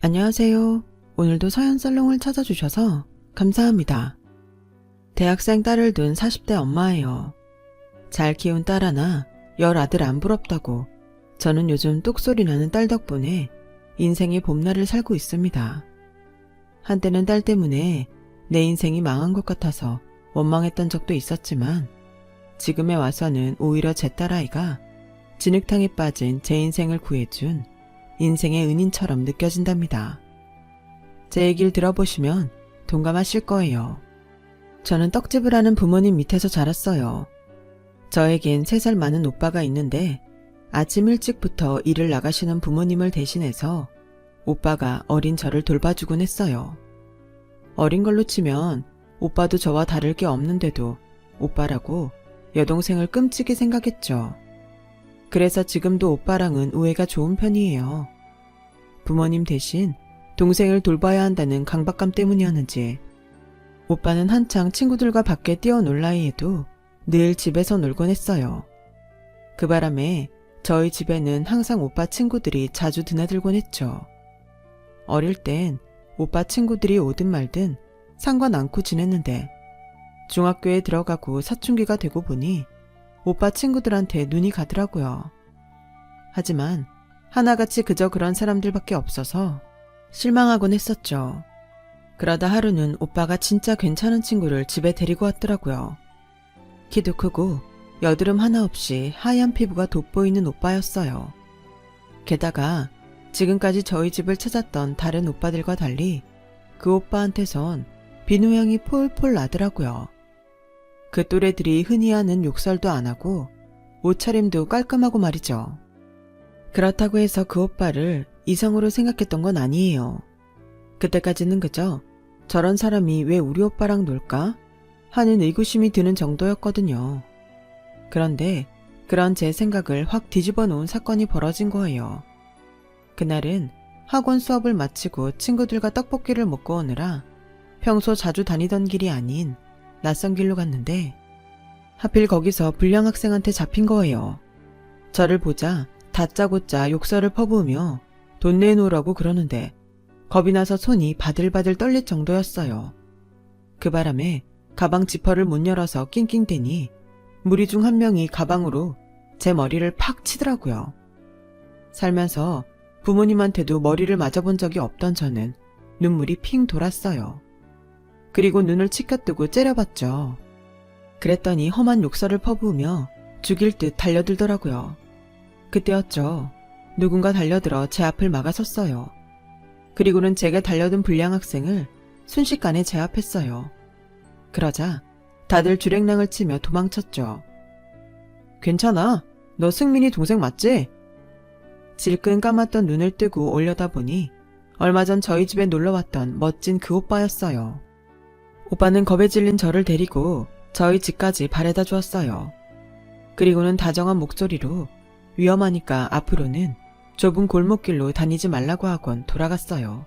안녕하세요. 오늘도 서현살롱을 찾아주셔서 감사합니다. 대학생 딸을 둔 40대 엄마예요. 잘 키운 딸 하나, 10아들 안 부럽다고 저는 요즘 뚝소리 나는 딸 덕분에 인생의 봄날을 살고 있습니다. 한때는 딸 때문에 내 인생이 망한 것 같아서 원망했던 적도 있었지만 지금에 와서는 오히려 제 딸아이가 진흙탕에 빠진 제 인생을 구해준 인생의 은인처럼 느껴진답니다. 제 얘기를 들어보시면 동감하실 거예요. 저는 떡집을 하는 부모님 밑에서 자랐어요. 저에겐 3살 많은 오빠가 있는데 아침 일찍부터 일을 나가시는 부모님을 대신해서 오빠가 어린 저를 돌봐주곤 했어요. 어린 걸로 치면 오빠도 저와 다를 게 없는데도 오빠라고 여동생을 끔찍이 생각했죠. 그래서 지금도 오빠랑은 우애가 좋은 편이에요. 부모님 대신 동생을 돌봐야 한다는 강박감 때문이었는지 오빠는 한창 친구들과 밖에 뛰어놀 나이에도 늘 집에서 놀곤 했어요. 그 바람에 저희 집에는 항상 오빠 친구들이 자주 드나들곤 했죠. 어릴 땐 오빠 친구들이 오든 말든 상관 않고 지냈는데 중학교에 들어가고 사춘기가 되고 보니 오빠 친구들한테 눈이 가더라고요. 하지만 하나같이 그저 그런 사람들밖에 없어서 실망하곤 했었죠. 그러다 하루는 오빠가 진짜 괜찮은 친구를 집에 데리고 왔더라고요. 키도 크고 여드름 하나 없이 하얀 피부가 돋보이는 오빠였어요. 게다가 지금까지 저희 집을 찾았던 다른 오빠들과 달리 그 오빠한테선 비누향이 폴폴 나더라고요. 그 또래들이 흔히 하는 욕설도 안 하고 옷차림도 깔끔하고 말이죠. 그렇다고 해서 그 오빠를 이성으로 생각했던 건 아니에요. 그때까지는 그저 저런 사람이 왜 우리 오빠랑 놀까 하는 의구심이 드는 정도였거든요. 그런데 그런 제 생각을 확 뒤집어 놓은 사건이 벌어진 거예요. 그날은 학원 수업을 마치고 친구들과 떡볶이를 먹고 오느라 평소 자주 다니던 길이 아닌 낯선 길로 갔는데 하필 거기서 불량 학생한테 잡힌 거예요. 저를 보자 다짜고짜 욕설을 퍼부으며 돈 내놓으라고 그러는데 겁이 나서 손이 바들바들 떨릴 정도였어요. 그 바람에 가방 지퍼를 못 열어서 낑낑대니 무리 중 한 명이 가방으로 제 머리를 팍 치더라고요. 살면서 부모님한테도 머리를 맞아본 적이 없던 저는 눈물이 핑 돌았어요. 그리고 눈을 치켜뜨고 째려봤죠. 그랬더니 험한 욕설을 퍼부으며 죽일 듯 달려들더라고요. 그때였죠. 누군가 달려들어 제 앞을 막아섰어요. 그리고는 제게 달려든 불량 학생을 순식간에 제압했어요. 그러자 다들 주랭랑을 치며 도망쳤죠. 괜찮아. 너 승민이 동생 맞지? 질끈 감았던 눈을 뜨고 올려다보니 얼마 전 저희 집에 놀러왔던 멋진 그 오빠였어요. 오빠는 겁에 질린 저를 데리고 저희 집까지 바래다 주었어요. 그리고는 다정한 목소리로 위험하니까 앞으로는 좁은 골목길로 다니지 말라고 하곤 돌아갔어요.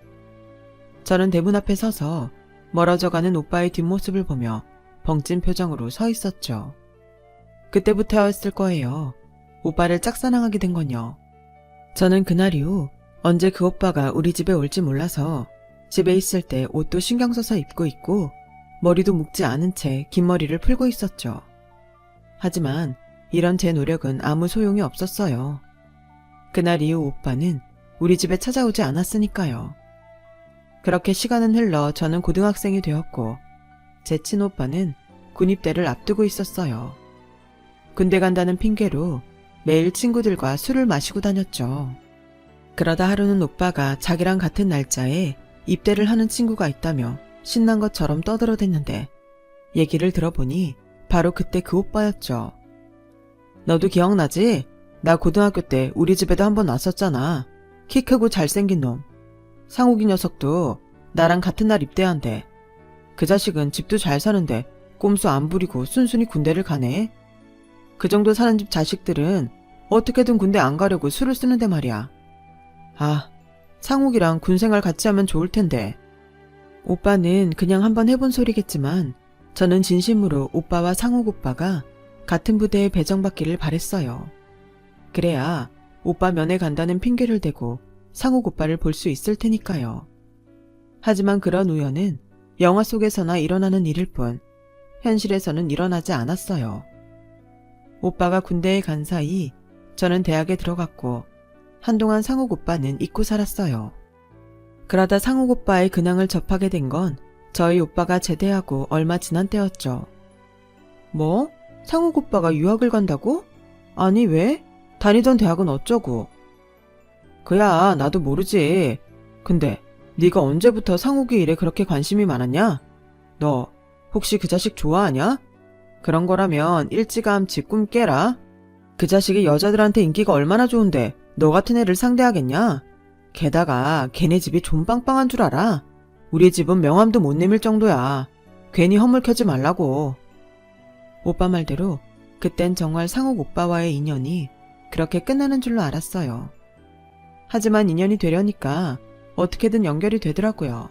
저는 대문 앞에 서서 멀어져가는 오빠의 뒷모습을 보며 벙찐 표정으로 서 있었죠. 그때부터였을 거예요. 오빠를 짝사랑하게 된 건요. 저는 그날 이후 언제 그 오빠가 우리 집에 올지 몰라서 집에 있을 때 옷도 신경 써서 입고 있고 머리도 묶지 않은 채 긴 머리를 풀고 있었죠. 하지만 이런 제 노력은 아무 소용이 없었어요. 그날 이후 오빠는 우리 집에 찾아오지 않았으니까요. 그렇게 시간은 흘러 저는 고등학생이 되었고 제 친오빠는 군입대를 앞두고 있었어요. 군대 간다는 핑계로 매일 친구들과 술을 마시고 다녔죠. 그러다 하루는 오빠가 자기랑 같은 날짜에 입대를 하는 친구가 있다며 신난 것처럼 떠들어댔는데 얘기를 들어보니 바로 그때 그 오빠였죠. 너도 기억나지? 나 고등학교 때 우리 집에도 한번 왔었잖아. 키 크고 잘생긴 놈. 상욱이 녀석도 나랑 같은 날 입대한대. 그 자식은 집도 잘 사는데 꼼수 안 부리고 순순히 군대를 가네. 그 정도 사는 집 자식들은 어떻게든 군대 안 가려고 술을 쓰는데 말이야. 아, 상욱이랑 군생활 같이 하면 좋을 텐데. 오빠는 그냥 한번 해본 소리겠지만 저는 진심으로 오빠와 상욱 오빠가 같은 부대에 배정받기를 바랬어요. 그래야 오빠 면회 간다는 핑계를 대고 상욱 오빠를 볼 수 있을 테니까요. 하지만 그런 우연은 영화 속에서나 일어나는 일일 뿐 현실에서는 일어나지 않았어요. 오빠가 군대에 간 사이 저는 대학에 들어갔고 한동안 상욱 오빠는 잊고 살았어요. 그러다 상욱 오빠의 근황을 접하게 된 건 저희 오빠가 제대하고 얼마 지난 때였죠. 뭐? 상욱 오빠가 유학을 간다고? 아니 왜? 다니던 대학은 어쩌고? 그야 나도 모르지. 근데 네가 언제부터 상욱이 일에 그렇게 관심이 많았냐? 너 혹시 그 자식 좋아하냐? 그런 거라면 일찌감치 꿈 깨라. 그 자식이 여자들한테 인기가 얼마나 좋은데 너 같은 애를 상대하겠냐? 게다가 걔네 집이 좀 빵빵한 줄 알아. 우리 집은 명함도 못 내밀 정도야. 괜히 허물켜지 말라고. 오빠 말대로 그땐 정말 상욱 오빠와의 인연이 그렇게 끝나는 줄로 알았어요. 하지만 인연이 되려니까 어떻게든 연결이 되더라고요.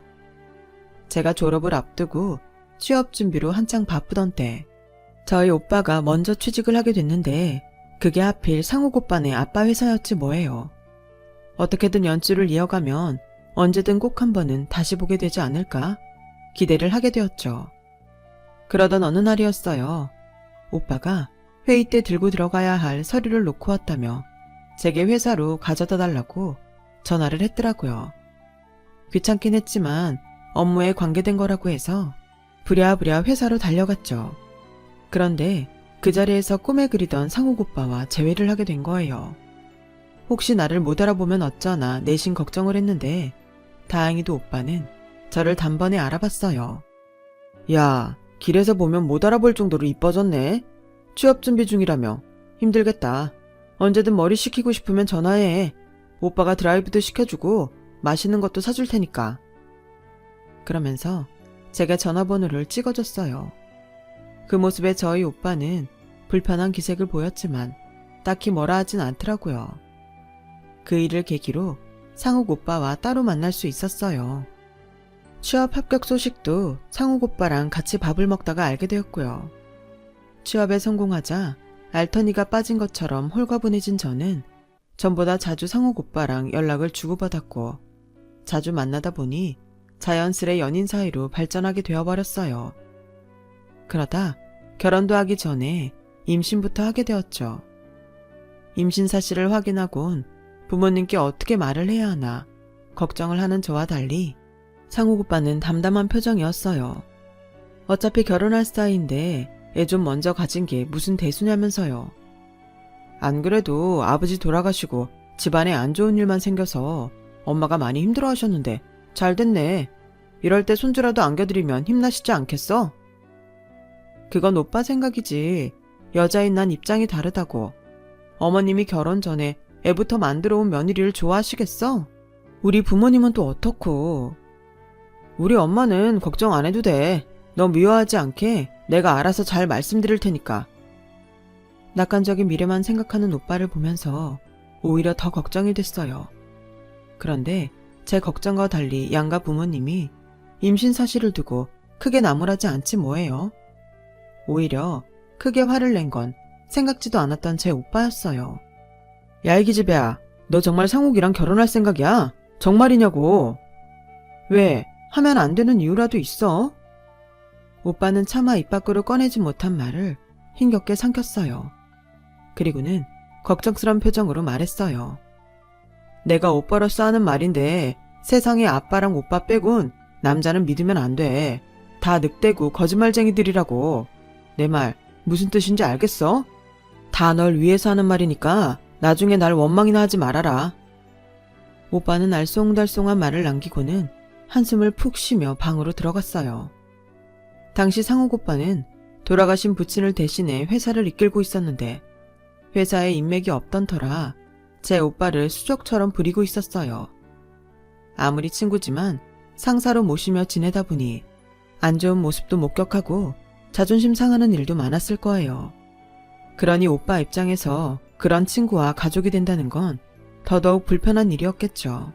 제가 졸업을 앞두고 취업 준비로 한창 바쁘던 때 저희 오빠가 먼저 취직을 하게 됐는데 그게 하필 상욱 오빠네 아빠 회사였지 뭐예요. 어떻게든 연주를 이어가면 언제든 꼭 한 번은 다시 보게 되지 않을까 기대를 하게 되었죠. 그러던 어느 날이었어요. 오빠가 회의 때 들고 들어가야 할 서류를 놓고 왔다며 제게 회사로 가져다 달라고 전화를 했더라고요. 귀찮긴 했지만 업무에 관계된 거라고 해서 부랴부랴 회사로 달려갔죠. 그런데 그 자리에서 꿈에 그리던 상욱 오빠와 재회를 하게 된 거예요. 혹시 나를 못 알아보면 어쩌나 내심 걱정을 했는데 다행히도 오빠는 저를 단번에 알아봤어요. 야, 길에서 보면 못 알아볼 정도로 이뻐졌네. 취업 준비 중이라며 힘들겠다. 언제든 머리 식히고 싶으면 전화해. 오빠가 드라이브도 시켜주고 맛있는 것도 사줄 테니까. 그러면서 제가 전화번호를 찍어줬어요. 그 모습에 저희 오빠는 불편한 기색을 보였지만 딱히 뭐라 하진 않더라고요. 그 일을 계기로 상욱 오빠와 따로 만날 수 있었어요. 취업 합격 소식도 상욱 오빠랑 같이 밥을 먹다가 알게 되었고요. 취업에 성공하자 알터니가 빠진 것처럼 홀가분해진 저는 전보다 자주 상욱 오빠랑 연락을 주고받았고 자주 만나다 보니 자연스레 연인 사이로 발전하게 되어버렸어요. 그러다 결혼도 하기 전에 임신부터 하게 되었죠. 임신 사실을 확인하곤 부모님께 어떻게 말을 해야 하나 걱정을 하는 저와 달리 상욱 오빠는 담담한 표정이었어요. 어차피 결혼할 사이인데 애 좀 먼저 가진 게 무슨 대수냐면서요. 안 그래도 아버지 돌아가시고 집안에 안 좋은 일만 생겨서 엄마가 많이 힘들어하셨는데 잘 됐네. 이럴 때 손주라도 안겨드리면 힘나시지 않겠어? 그건 오빠 생각이지. 여자인 난 입장이 다르다고. 어머님이 결혼 전에 애부터 만들어 온 며느리를 좋아하시겠어? 우리 부모님은 또 어떻고. 우리 엄마는 걱정 안 해도 돼. 너 미워하지 않게 내가 알아서 잘 말씀드릴 테니까. 낙관적인 미래만 생각하는 오빠를 보면서 오히려 더 걱정이 됐어요. 그런데 제 걱정과 달리 양가 부모님이 임신 사실을 두고 크게 나무라지 않지 뭐예요. 오히려 크게 화를 낸 건 생각지도 않았던 제 오빠였어요. 야, 이 기집애야, 너 정말 상욱이랑 결혼할 생각이야? 정말이냐고. 왜? 하면 안 되는 이유라도 있어? 오빠는 차마 입 밖으로 꺼내지 못한 말을 힘겹게 삼켰어요. 그리고는 걱정스런 표정으로 말했어요. 내가 오빠로서 하는 말인데 세상에 아빠랑 오빠 빼곤 남자는 믿으면 안 돼. 다 늑대고 거짓말쟁이들이라고. 내 말 무슨 뜻인지 알겠어? 다 널 위해서 하는 말이니까 나중에 날 원망이나 하지 말아라. 오빠는 알쏭달쏭한 말을 남기고는 한숨을 푹 쉬며 방으로 들어갔어요. 당시 상욱 오빠는 돌아가신 부친을 대신해 회사를 이끌고 있었는데 회사에 인맥이 없던 터라 제 오빠를 수족처럼 부리고 있었어요. 아무리 친구지만 상사로 모시며 지내다 보니 안 좋은 모습도 목격하고 자존심 상하는 일도 많았을 거예요. 그러니 오빠 입장에서 그런 친구와 가족이 된다는 건 더더욱 불편한 일이었겠죠.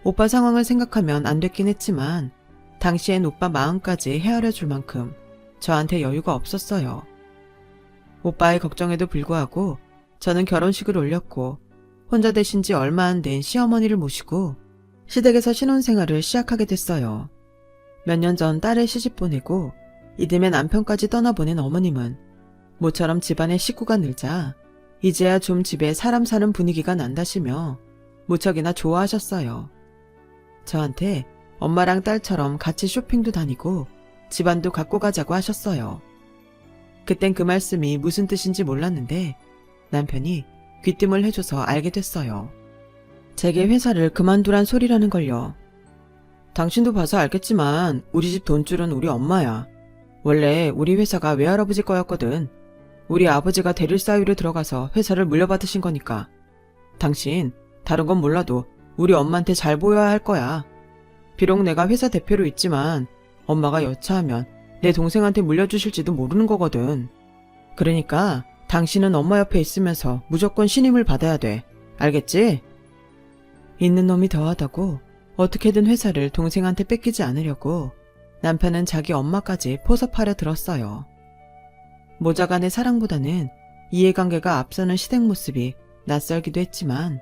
오빠 상황을 생각하면 안 됐긴 했지만 당시엔 오빠 마음까지 헤아려 줄 만큼 저한테 여유가 없었어요. 오빠의 걱정에도 불구하고 저는 결혼식을 올렸고 혼자 되신 지 얼마 안 된 시어머니를 모시고 시댁에서 신혼생활을 시작하게 됐어요. 몇 년 전 딸을 시집 보내고 이듬해 남편까지 떠나보낸 어머님은 모처럼 집안의 식구가 늘자 이제야 좀 집에 사람 사는 분위기가 난다시며 무척이나 좋아하셨어요. 저한테 엄마랑 딸처럼 같이 쇼핑도 다니고 집안도 갖고 가자고 하셨어요. 그땐 그 말씀이 무슨 뜻인지 몰랐는데 남편이 귀띔을 해줘서 알게 됐어요. 제게 회사를 그만두란 소리라는 걸요. 당신도 봐서 알겠지만 우리 집 돈줄은 우리 엄마야. 원래 우리 회사가 외할아버지 거였거든. 우리 아버지가 대릴 사유로 들어가서 회사를 물려받으신 거니까. 당신 다른 건 몰라도 우리 엄마한테 잘 보여야 할 거야. 비록 내가 회사 대표로 있지만 엄마가 여차하면 내 동생한테 물려주실지도 모르는 거거든. 그러니까 당신은 엄마 옆에 있으면서 무조건 신임을 받아야 돼. 알겠지? 있는 놈이 더하다고 어떻게든 회사를 동생한테 뺏기지 않으려고 남편은 자기 엄마까지 포섭하려 들었어요. 모자간의 사랑보다는 이해관계가 앞서는 시댁 모습이 낯설기도 했지만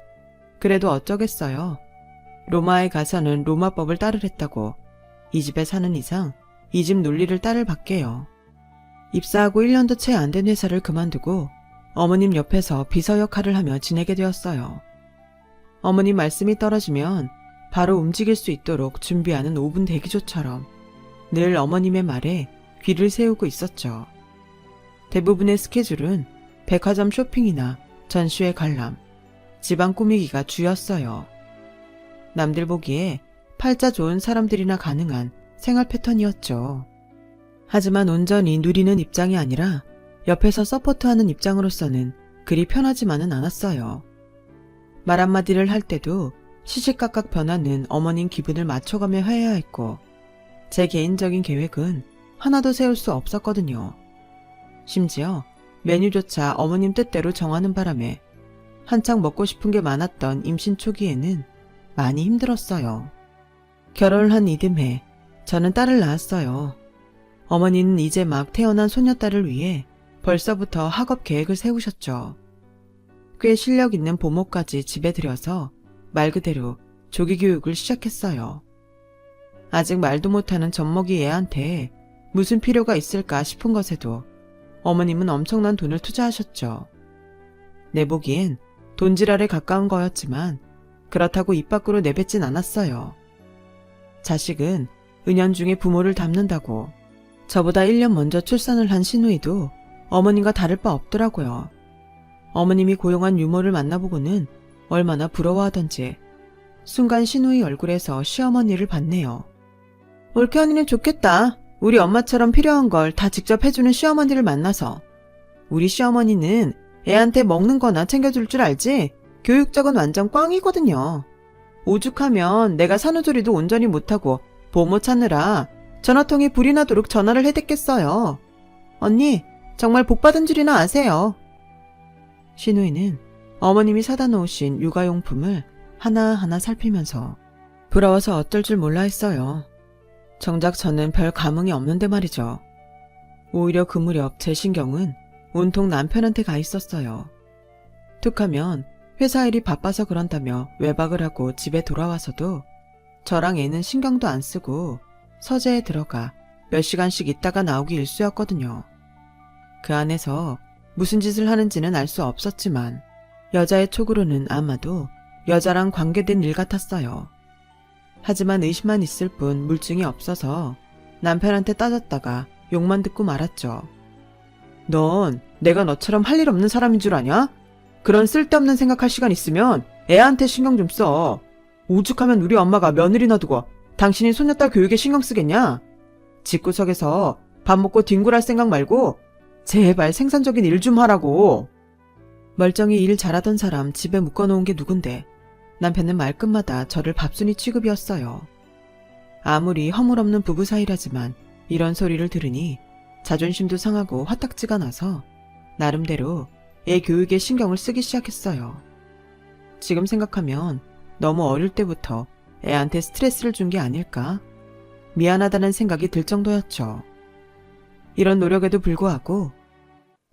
그래도 어쩌겠어요. 로마에 가서는 로마법을 따르랬다고 이 집에 사는 이상 이 집 논리를 따를 밖에요. 입사하고 1년도 채 안 된 회사를 그만두고 어머님 옆에서 비서 역할을 하며 지내게 되었어요. 어머님 말씀이 떨어지면 바로 움직일 수 있도록 준비하는 5분 대기조처럼 늘 어머님의 말에 귀를 세우고 있었죠. 대부분의 스케줄은 백화점 쇼핑이나 전시회 관람, 집안 꾸미기가 주였어요. 남들 보기에 팔자 좋은 사람들이나 가능한 생활 패턴이었죠. 하지만 온전히 누리는 입장이 아니라 옆에서 서포트하는 입장으로서는 그리 편하지만은 않았어요. 말 한마디를 할 때도 시시각각 변하는 어머님 기분을 맞춰가며 해야 했고 제 개인적인 계획은 하나도 세울 수 없었거든요. 심지어 메뉴조차 어머님 뜻대로 정하는 바람에 한창 먹고 싶은 게 많았던 임신 초기에는 많이 힘들었어요. 결혼을 한 이듬해 저는 딸을 낳았어요. 어머니는 이제 막 태어난 소녀딸을 위해 벌써부터 학업 계획을 세우셨죠. 꽤 실력 있는 보모까지 집에 들여서 말 그대로 조기 교육을 시작했어요. 아직 말도 못하는 젖먹이 애한테 무슨 필요가 있을까 싶은 것에도 어머님은 엄청난 돈을 투자하셨죠. 내 보기엔 돈지랄에 가까운 거였지만 그렇다고 입 밖으로 내뱉진 않았어요. 자식은 은연중에 부모를 닮는다고 저보다 1년 먼저 출산을 한 시누이도 어머님과 다를 바 없더라고요. 어머님이 고용한 유모를 만나보고는 얼마나 부러워하던지 순간 시누이 얼굴에서 시어머니를 봤네요. 올케 언니는 좋겠다. 우리 엄마처럼 필요한 걸 다 직접 해주는 시어머니를 만나서. 우리 시어머니는 애한테 먹는 거나 챙겨줄 줄 알지? 교육적은 완전 꽝이거든요. 오죽하면 내가 산후조리도 온전히 못하고 보모 찾느라 전화통에 불이 나도록 전화를 해댔겠어요. 언니, 정말 복받은 줄이나 아세요. 시누이는 어머님이 사다 놓으신 육아용품을 하나하나 살피면서 부러워서 어쩔 줄 몰라 했어요. 정작 저는 별 감흥이 없는데 말이죠. 오히려 그 무렵 제 신경은 온통 남편한테 가 있었어요. 툭하면 회사 일이 바빠서 그런다며 외박을 하고 집에 돌아와서도 저랑 애는 신경도 안 쓰고 서재에 들어가 몇 시간씩 있다가 나오기 일쑤였거든요. 그 안에서 무슨 짓을 하는지는 알 수 없었지만 여자의 촉으로는 아마도 여자랑 관계된 일 같았어요. 하지만 의심만 있을 뿐 물증이 없어서 남편한테 따졌다가 욕만 듣고 말았죠. 넌 내가 너처럼 할 일 없는 사람인 줄 아냐? 그런 쓸데없는 생각할 시간 있으면 애한테 신경 좀 써. 오죽하면 우리 엄마가 며느리 놔두고 당신이 손녀딸 교육에 신경 쓰겠냐? 집구석에서 밥 먹고 뒹굴할 생각 말고 제발 생산적인 일 좀 하라고. 멀쩡히 일 잘하던 사람 집에 묶어놓은 게 누군데 남편은 말끝마다 저를 밥순이 취급이었어요. 아무리 허물없는 부부 사이라지만 이런 소리를 들으니 자존심도 상하고 화딱지가 나서 나름대로 애 교육에 신경을 쓰기 시작했어요. 지금 생각하면 너무 어릴 때부터 애한테 스트레스를 준 게 아닐까? 미안하다는 생각이 들 정도였죠. 이런 노력에도 불구하고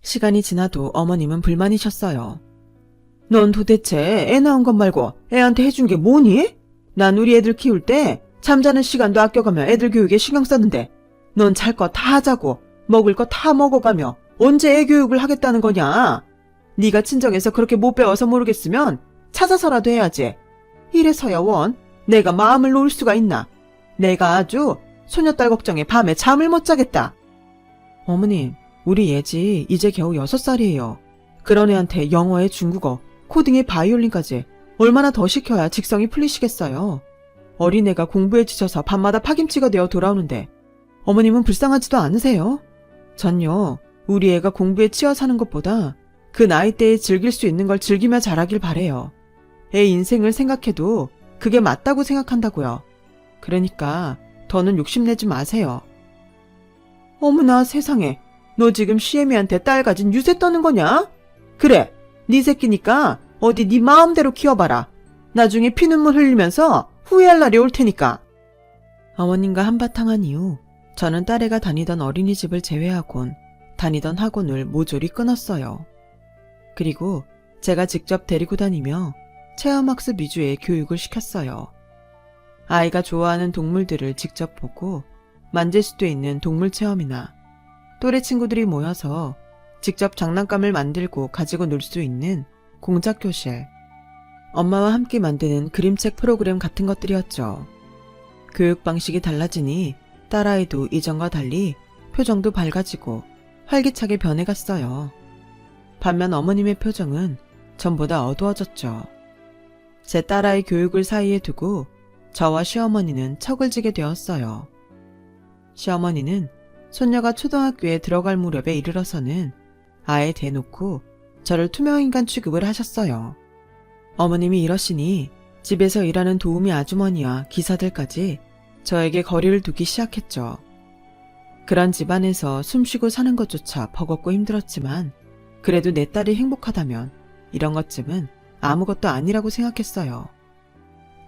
시간이 지나도 어머님은 불만이셨어요. 넌 도대체 애 낳은 것 말고 애한테 해준 게 뭐니? 난 우리 애들 키울 때 잠자는 시간도 아껴가며 애들 교육에 신경 썼는데 넌 잘 거 다 하자고 먹을 거 다 먹어가며 언제 애 교육을 하겠다는 거냐? 네가 친정에서 그렇게 못 배워서 모르겠으면 찾아서라도 해야지. 이래서야 원 내가 마음을 놓을 수가 있나? 내가 아주 소녀딸 걱정에 밤에 잠을 못 자겠다. 어머님, 우리 예지 이제 겨우 6살이에요. 그런 애한테 영어에 중국어, 코딩에 바이올린까지 얼마나 더 시켜야 직성이 풀리시겠어요. 어린애가 공부에 지쳐서 밤마다 파김치가 되어 돌아오는데 어머님은 불쌍하지도 않으세요? 전요, 우리 애가 공부에 치여 사는 것보다 그 나이대에 즐길 수 있는 걸 즐기며 자라길 바래요. 애 인생을 생각해도 그게 맞다고 생각한다고요. 그러니까 더는 욕심내지 마세요. 어머나 세상에, 너 지금 시애미한테 딸 가진 유세 떠는 거냐? 그래, 네 새끼니까 어디 네 마음대로 키워봐라. 나중에 피눈물 흘리면서 후회할 날이 올 테니까. 어머님과 한바탕 한 이후 저는 딸애가 다니던 어린이집을 제외하곤 다니던 학원을 모조리 끊었어요. 그리고 제가 직접 데리고 다니며 체험학습 위주의 교육을 시켰어요. 아이가 좋아하는 동물들을 직접 보고 만질 수도 있는 동물 체험이나 또래 친구들이 모여서 직접 장난감을 만들고 가지고 놀 수 있는 공작 교실, 엄마와 함께 만드는 그림책 프로그램 같은 것들이었죠. 교육 방식이 달라지니 딸아이도 이전과 달리 표정도 밝아지고 활기차게 변해갔어요. 반면 어머님의 표정은 전보다 어두워졌죠. 제 딸아이 교육을 사이에 두고 저와 시어머니는 척을 지게 되었어요. 시어머니는 손녀가 초등학교에 들어갈 무렵에 이르러서는 아예 대놓고 저를 투명인간 취급을 하셨어요. 어머님이 이러시니 집에서 일하는 도우미 아주머니와 기사들까지 저에게 거리를 두기 시작했죠. 그런 집안에서 숨쉬고 사는 것조차 버겁고 힘들었지만 그래도 내 딸이 행복하다면 이런 것쯤은 아무것도 아니라고 생각했어요.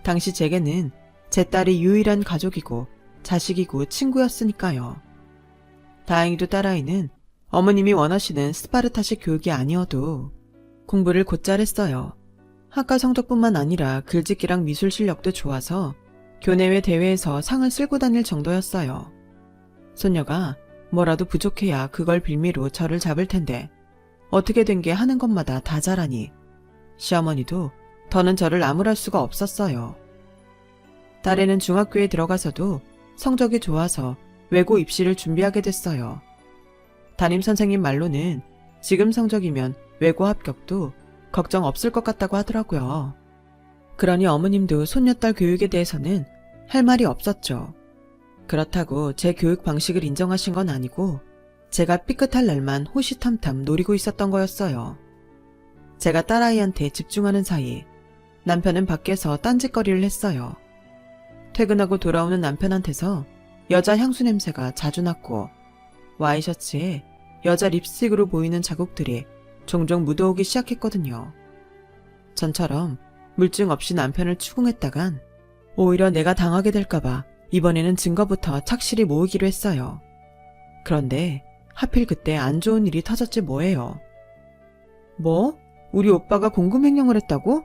당시 제게는 제 딸이 유일한 가족이고 자식이고 친구였으니까요. 다행히도 딸아이는 어머님이 원하시는 스파르타식 교육이 아니어도 공부를 곧잘 했어요. 학과 성적뿐만 아니라 글짓기랑 미술 실력도 좋아서 교내외 대회에서 상을 쓸고 다닐 정도였어요. 손녀가 뭐라도 부족해야 그걸 빌미로 저를 잡을 텐데 어떻게 된 게 하는 것마다 다 잘하니 시어머니도 더는 저를 나무랄 수가 없었어요. 딸애는 중학교에 들어가서도 성적이 좋아서 외고 입시를 준비하게 됐어요. 담임선생님 말로는 지금 성적이면 외고 합격도 걱정 없을 것 같다고 하더라고요. 그러니 어머님도 손녀딸 교육에 대해서는 할 말이 없었죠. 그렇다고 제 교육 방식을 인정하신 건 아니고 제가 삐끗할 날만 호시탐탐 노리고 있었던 거였어요. 제가 딸아이한테 집중하는 사이 남편은 밖에서 딴짓거리를 했어요. 퇴근하고 돌아오는 남편한테서 여자 향수 냄새가 자주 났고 와이셔츠에 여자 립스틱으로 보이는 자국들이 종종 묻어오기 시작했거든요. 전처럼 물증 없이 남편을 추궁했다간 오히려 내가 당하게 될까봐 이번에는 증거부터 착실히 모으기로 했어요. 그런데 하필 그때 안 좋은 일이 터졌지 뭐예요. 뭐? 우리 오빠가 공금횡령을 했다고?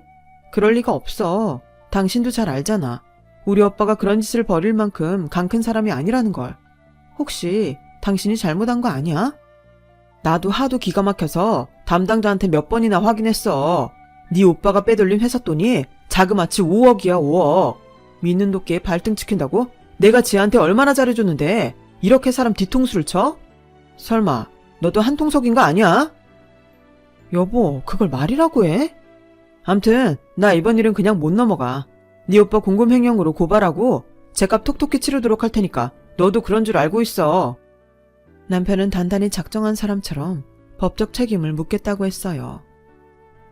그럴 리가 없어. 당신도 잘 알잖아. 우리 오빠가 그런 짓을 벌일 만큼 강 큰 사람이 아니라는 걸. 혹시 당신이 잘못한 거 아니야? 나도 하도 기가 막혀서 담당자한테 몇 번이나 확인했어. 네 오빠가 빼돌린 회사 돈이 자그마치 5억이야 5억. 믿는 도끼에 발등 찍힌다고? 내가 지한테 얼마나 잘해줬는데 이렇게 사람 뒤통수를 쳐? 설마 너도 한통속인 거 아니야? 여보, 그걸 말이라고 해? 암튼 나 이번 일은 그냥 못 넘어가. 네 오빠 공금횡령으로 고발하고 제값 톡톡히 치르도록 할 테니까 너도 그런 줄 알고 있어. 남편은 단단히 작정한 사람처럼 법적 책임을 묻겠다고 했어요.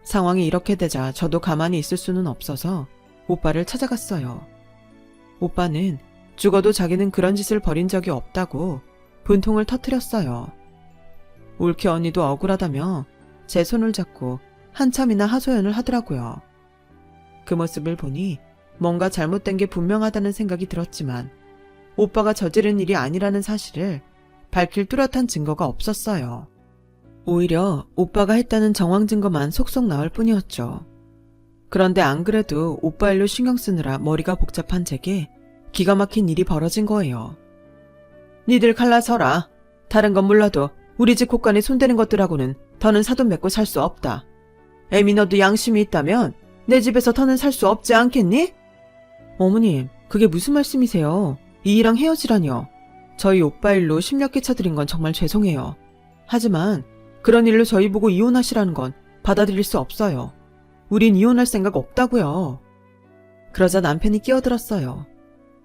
상황이 이렇게 되자 저도 가만히 있을 수는 없어서 오빠를 찾아갔어요. 오빠는 죽어도 자기는 그런 짓을 벌인 적이 없다고 분통을 터뜨렸어요. 올케 언니도 억울하다며 제 손을 잡고 한참이나 하소연을 하더라고요. 그 모습을 보니 뭔가 잘못된 게 분명하다는 생각이 들었지만 오빠가 저지른 일이 아니라는 사실을 밝힐 뚜렷한 증거가 없었어요. 오히려 오빠가 했다는 정황 증거만 속속 나올 뿐이었죠. 그런데 안 그래도 오빠 일로 신경 쓰느라 머리가 복잡한 제게 기가 막힌 일이 벌어진 거예요. 니들 갈라서라. 다른 건 몰라도 우리 집 곳간에 손대는 것들하고는 더는 사돈 맺고 살 수 없다. 애미 너도 양심이 있다면 내 집에서 더는 살 수 없지 않겠니? 어머님, 그게 무슨 말씀이세요? 이이랑 헤어지라뇨. 저희 오빠 일로 심렵게 쳐드린 건 정말 죄송해요. 하지만 그런 일로 저희 보고 이혼하시라는 건 받아들일 수 없어요. 우린 이혼할 생각 없다고요. 그러자 남편이 끼어들었어요.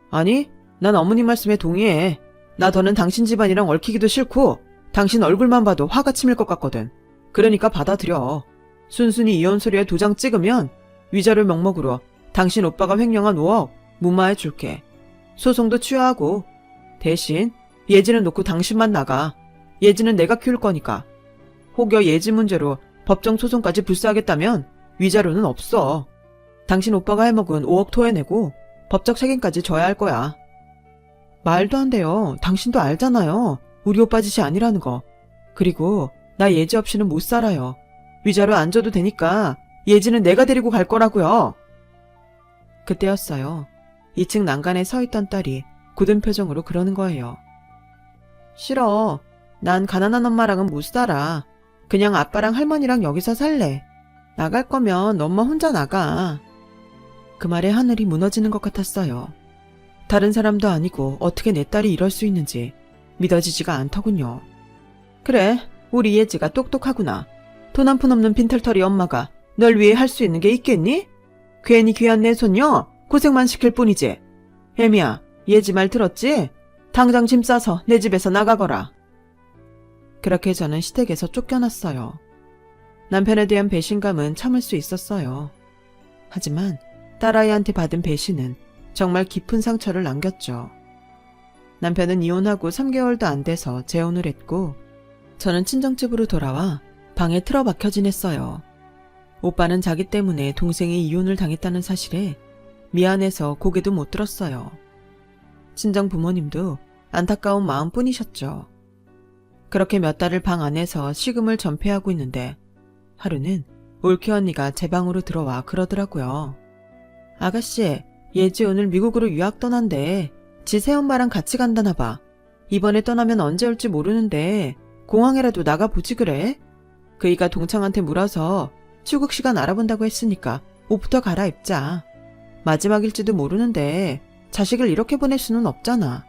아니, 난 어머님 말씀에 동의해. 나 더는 당신 집안이랑 얽히기도 싫고 당신 얼굴만 봐도 화가 치밀 것 같거든. 그러니까 받아들여. 순순히 이혼 서류에 도장 찍으면 위자료 명목으로 당신 오빠가 횡령한 5억 무마해 줄게. 소송도 취하하고 대신 예지는 놓고 당신만 나가. 예지는 내가 키울 거니까. 혹여 예지 문제로 법정 소송까지 불사하겠다면 위자료는 없어. 당신 오빠가 해먹은 5억 토해내고 법적 책임까지 져야 할 거야. 말도 안 돼요. 당신도 알잖아요. 우리 오빠 짓이 아니라는 거. 그리고 나 예지 없이는 못 살아요. 위자료 안 줘도 되니까 예지는 내가 데리고 갈 거라고요. 그때였어요. 2층 난간에 서 있던 딸이 굳은 표정으로 그러는 거예요. 싫어. 난 가난한 엄마랑은 못 살아. 그냥 아빠랑 할머니랑 여기서 살래. 나갈 거면 엄마 혼자 나가. 그 말에 하늘이 무너지는 것 같았어요. 다른 사람도 아니고 어떻게 내 딸이 이럴 수 있는지 믿어지지가 않더군요. 그래, 우리 예지가 똑똑하구나. 돈 한 푼 없는 빈털터리 엄마가 널 위해 할 수 있는 게 있겠니? 괜히 귀한 내 손녀 고생만 시킬 뿐이지. 애미야, 예지 말 들었지? 당장 짐 싸서 내 집에서 나가거라. 그렇게 저는 시댁에서 쫓겨났어요. 남편에 대한 배신감은 참을 수 있었어요. 하지만 딸아이한테 받은 배신은 정말 깊은 상처를 남겼죠. 남편은 이혼하고 3개월도 안 돼서 재혼을 했고 저는 친정집으로 돌아와 방에 틀어박혀 지냈어요. 오빠는 자기 때문에 동생이 이혼을 당했다는 사실에 미안해서 고개도 못 들었어요. 친정 부모님도 안타까운 마음뿐이셨죠. 그렇게 몇 달을 방 안에서 식음을 전폐하고 있는데 하루는 올케 언니가 제 방으로 들어와 그러더라고요. 아가씨, 예지 오늘 미국으로 유학 떠난대. 지 새엄마랑 같이 간다나 봐. 이번에 떠나면 언제 올지 모르는데 공항에라도 나가보지 그래? 그이가 동창한테 물어서 출국 시간 알아본다고 했으니까 옷부터 갈아입자. 마지막일지도 모르는데 자식을 이렇게 보낼 수는 없잖아.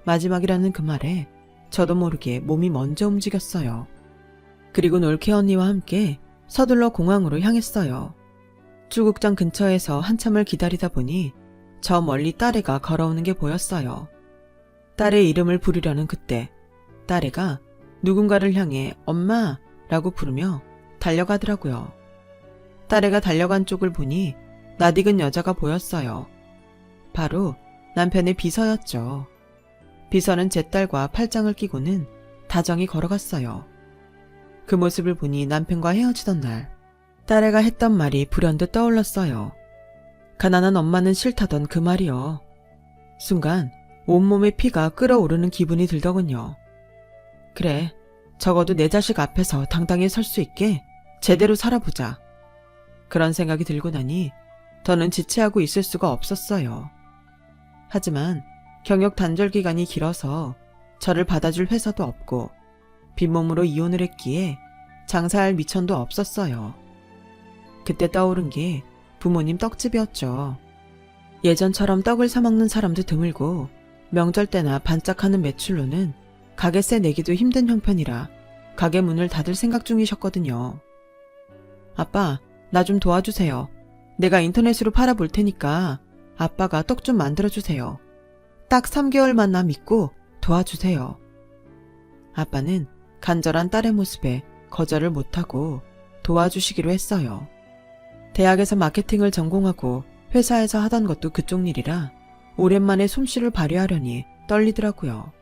마지막이라는 그 말에 저도 모르게 몸이 먼저 움직였어요. 그리고 올케 언니와 함께 서둘러 공항으로 향했어요. 출국장 근처에서 한참을 기다리다 보니 저 멀리 딸애가 걸어오는 게 보였어요. 딸의 이름을 부르려는 그때 딸애가 누군가를 향해 엄마라고 부르며 달려가더라고요. 딸애가 달려간 쪽을 보니 낯익은 여자가 보였어요. 바로 남편의 비서였죠. 비서는 제 딸과 팔짱을 끼고는 다정히 걸어갔어요. 그 모습을 보니 남편과 헤어지던 날 딸애가 했던 말이 불현듯 떠올랐어요. 가난한 엄마는 싫다던 그 말이요. 순간 온몸에 피가 끓어오르는 기분이 들더군요. 그래, 적어도 내 자식 앞에서 당당히 설 수 있게 제대로 살아보자. 그런 생각이 들고 나니 더는 지체하고 있을 수가 없었어요. 하지만 경력 단절 기간이 길어서 저를 받아줄 회사도 없고 빈몸으로 이혼을 했기에 장사할 미천도 없었어요. 그때 떠오른 게 부모님 떡집이었죠. 예전처럼 떡을 사먹는 사람도 드물고 명절 때나 반짝하는 매출로는 가게세 내기도 힘든 형편이라 가게 문을 닫을 생각 중이셨거든요. 아빠, 나 좀 도와주세요. 내가 인터넷으로 팔아볼 테니까 아빠가 떡 좀 만들어주세요. 딱 3개월만 나 믿고 도와주세요. 아빠는 간절한 딸의 모습에 거절을 못하고 도와주시기로 했어요. 대학에서 마케팅을 전공하고 회사에서 하던 것도 그쪽 일이라 오랜만에 솜씨를 발휘하려니 떨리더라고요.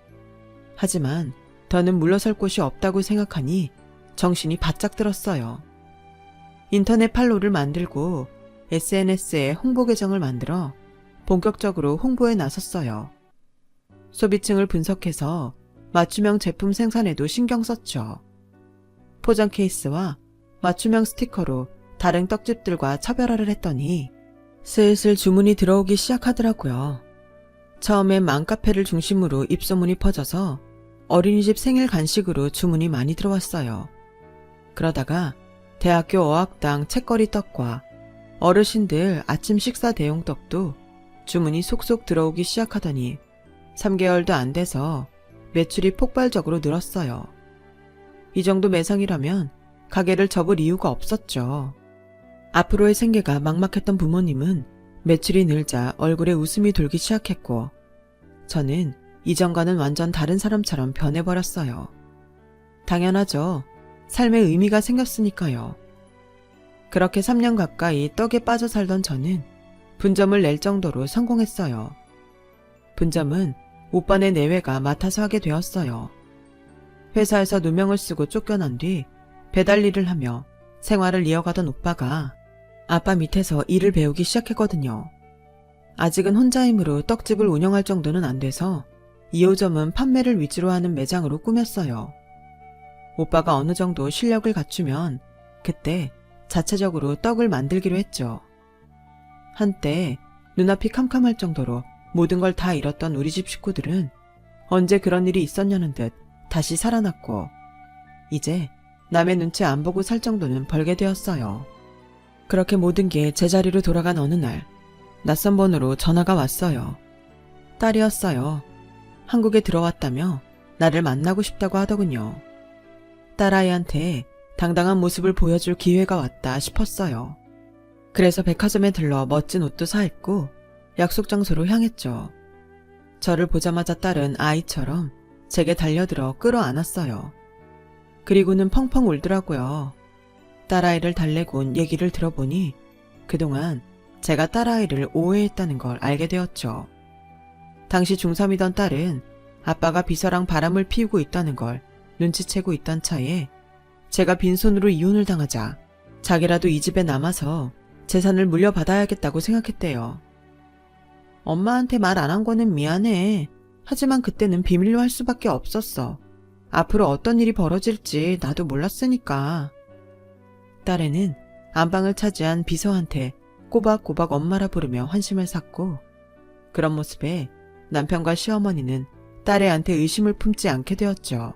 하지만 더는 물러설 곳이 없다고 생각하니 정신이 바짝 들었어요. 인터넷 판로를 만들고 SNS에 홍보 계정을 만들어 본격적으로 홍보에 나섰어요. 소비층을 분석해서 맞춤형 제품 생산에도 신경 썼죠. 포장 케이스와 맞춤형 스티커로 다른 떡집들과 차별화를 했더니 슬슬 주문이 들어오기 시작하더라고요. 처음엔 맘카페를 중심으로 입소문이 퍼져서 어린이집 생일 간식으로 주문이 많이 들어왔어요. 그러다가 대학교 어학당 책거리 떡과 어르신들 아침 식사 대용 떡도 주문이 속속 들어오기 시작하더니 3개월도 안 돼서 매출이 폭발적으로 늘었어요. 이 정도 매상이라면 가게를 접을 이유가 없었죠. 앞으로의 생계가 막막했던 부모님은 매출이 늘자 얼굴에 웃음이 돌기 시작했고 저는 이전과는 완전 다른 사람처럼 변해버렸어요. 당연하죠. 삶에 의미가 생겼으니까요. 그렇게 3년 가까이 떡에 빠져 살던 저는 분점을 낼 정도로 성공했어요. 분점은 오빠네 내외가 맡아서 하게 되었어요. 회사에서 누명을 쓰고 쫓겨난 뒤 배달 일을 하며 생활을 이어가던 오빠가 아빠 밑에서 일을 배우기 시작했거든요. 아직은 혼자 힘으로 떡집을 운영할 정도는 안 돼서 2호점은 판매를 위주로 하는 매장으로 꾸몄어요. 오빠가 어느 정도 실력을 갖추면 그때 자체적으로 떡을 만들기로 했죠. 한때 눈앞이 캄캄할 정도로 모든 걸 다 잃었던 우리 집 식구들은 언제 그런 일이 있었냐는 듯 다시 살아났고 이제 남의 눈치 안 보고 살 정도는 벌게 되었어요. 그렇게 모든 게 제자리로 돌아간 어느 날 낯선 번호로 전화가 왔어요. 딸이었어요. 한국에 들어왔다며 나를 만나고 싶다고 하더군요. 딸아이한테 당당한 모습을 보여줄 기회가 왔다 싶었어요. 그래서 백화점에 들러 멋진 옷도 사입고 약속 장소로 향했죠. 저를 보자마자 딸은 아이처럼 제게 달려들어 끌어안았어요. 그리고는 펑펑 울더라고요. 딸아이를 달래곤 얘기를 들어보니 그동안 제가 딸아이를 오해했다는 걸 알게 되었죠. 당시 중3이던 딸은 아빠가 비서랑 바람을 피우고 있다는 걸 눈치채고 있던 차에 제가 빈손으로 이혼을 당하자 자기라도 이 집에 남아서 재산을 물려받아야겠다고 생각했대요. 엄마한테 말 안 한 거는 미안해. 하지만 그때는 비밀로 할 수밖에 없었어. 앞으로 어떤 일이 벌어질지 나도 몰랐으니까. 딸애는 안방을 차지한 비서한테 꼬박꼬박 엄마라 부르며 환심을 샀고 그런 모습에 남편과 시어머니는 딸애한테 의심을 품지 않게 되었죠.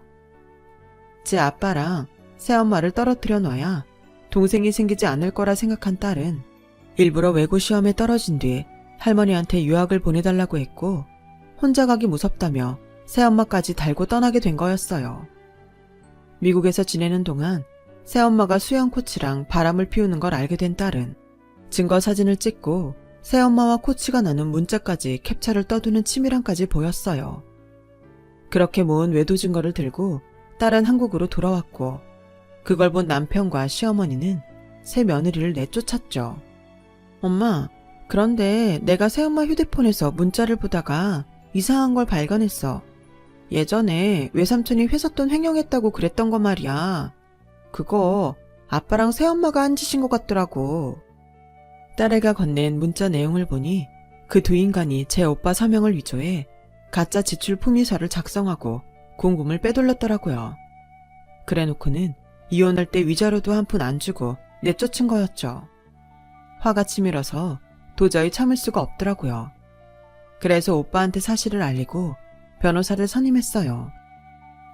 제 아빠랑 새엄마를 떨어뜨려 놔야 동생이 생기지 않을 거라 생각한 딸은 일부러 외고 시험에 떨어진 뒤 할머니한테 유학을 보내달라고 했고 혼자 가기 무섭다며 새엄마까지 달고 떠나게 된 거였어요. 미국에서 지내는 동안 새엄마가 수영 코치랑 바람을 피우는 걸 알게 된 딸은 증거 사진을 찍고 새엄마와 코치가 나눈 문자까지 캡처를 떠두는 치밀함까지 보였어요. 그렇게 모은 외도 증거를 들고 딸은 한국으로 돌아왔고 그걸 본 남편과 시어머니는 새 며느리를 내쫓았죠. 엄마, 그런데 내가 새엄마 휴대폰에서 문자를 보다가 이상한 걸 발견했어. 예전에 외삼촌이 회사 돈 횡령했다고 그랬던 거 말이야. 그거 아빠랑 새엄마가 한 짓인 것 같더라고. 딸애가 건넨 문자 내용을 보니 그 두 인간이 제 오빠 서명을 위조해 가짜 지출 품위서를 작성하고 공금을 빼돌렸더라고요. 그래놓고는 이혼할 때 위자료도 한 푼 안 주고 내쫓은 거였죠. 화가 치밀어서 도저히 참을 수가 없더라고요. 그래서 오빠한테 사실을 알리고 변호사를 선임했어요.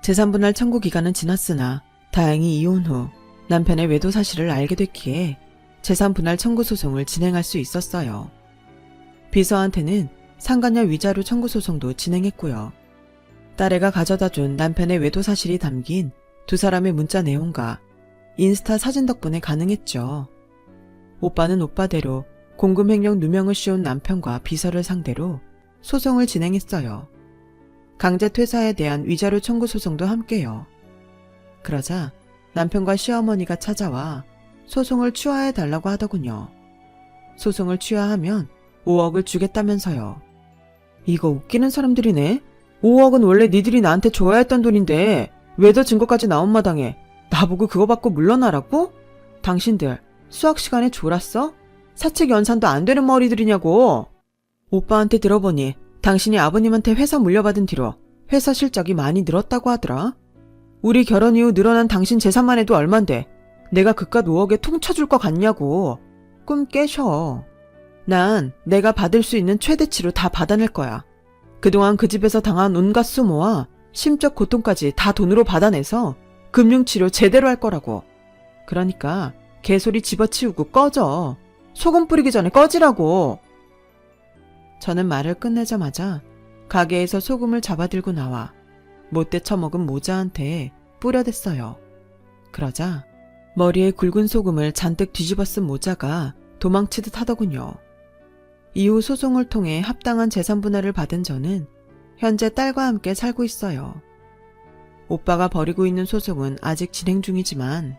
재산분할 청구 기간은 지났으나 다행히 이혼 후 남편의 외도 사실을 알게 됐기에 재산분할 청구 소송을 진행할 수 있었어요. 비서한테는 상간녀 위자료 청구 소송도 진행했고요. 딸애가 가져다 준 남편의 외도 사실이 담긴 두 사람의 문자 내용과 인스타 사진 덕분에 가능했죠. 오빠는 오빠대로 공금 횡령 누명을 씌운 남편과 비서를 상대로 소송을 진행했어요. 강제 퇴사에 대한 위자료 청구 소송도 함께요. 그러자 남편과 시어머니가 찾아와 소송을 취하해달라고 하더군요. 소송을 취하하면 5억을 주겠다면서요. 이거 웃기는 사람들이네. 5억은 원래 니들이 나한테 줘야 했던 돈인데 왜 더 증거까지 나온 마당에 나보고 그거 받고 물러나라고? 당신들 수학 시간에 졸았어? 사책 연산도 안 되는 머리들이냐고. 오빠한테 들어보니 당신이 아버님한테 회사 물려받은 뒤로 회사 실적이 많이 늘었다고 하더라. 우리 결혼 이후 늘어난 당신 재산만 해도 얼만데 내가 그깟 5억에 퉁쳐줄 것 같냐고. 꿈 깨셔. 난 내가 받을 수 있는 최대치로 다 받아낼 거야. 그동안 그 집에서 당한 온갖 수모와 심적 고통까지 다 돈으로 받아내서 금융치료 제대로 할 거라고. 그러니까 개소리 집어치우고 꺼져. 소금 뿌리기 전에 꺼지라고. 저는 말을 끝내자마자 가게에서 소금을 잡아들고 나와 못돼 처먹은 모자한테 뿌려댔어요. 그러자 머리에 굵은 소금을 잔뜩 뒤집어 쓴 모자가 도망치듯 하더군요. 이후 소송을 통해 합당한 재산 분할을 받은 저는 현재 딸과 함께 살고 있어요. 오빠가 벌이고 있는 소송은 아직 진행 중이지만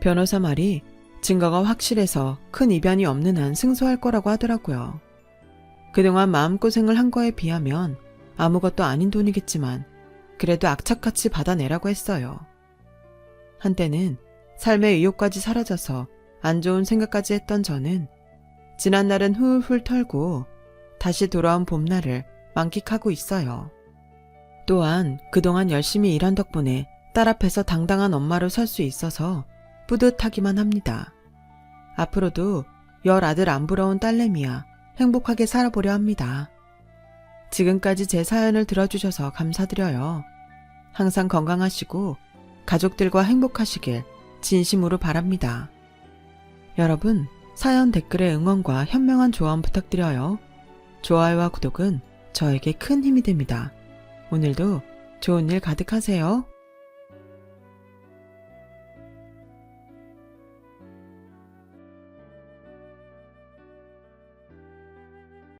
변호사 말이 증거가 확실해서 큰 이변이 없는 한 승소할 거라고 하더라고요. 그동안 마음고생을 한 거에 비하면 아무것도 아닌 돈이겠지만 그래도 악착같이 받아내라고 했어요. 한때는 삶의 의욕까지 사라져서 안 좋은 생각까지 했던 저는 지난날은 훌훌 털고 다시 돌아온 봄날을 만끽하고 있어요. 또한 그동안 열심히 일한 덕분에 딸 앞에서 당당한 엄마로 설 수 있어서 뿌듯하기만 합니다. 앞으로도 열 아들 안 부러운 딸내미야 행복하게 살아보려 합니다. 지금까지 제 사연을 들어주셔서 감사드려요. 항상 건강하시고 가족들과 행복하시길 진심으로 바랍니다. 여러분, 사연 댓글에 응원과 현명한 조언 부탁드려요. 좋아요와 구독은 저에게 큰 힘이 됩니다. 오늘도 좋은 일 가득하세요.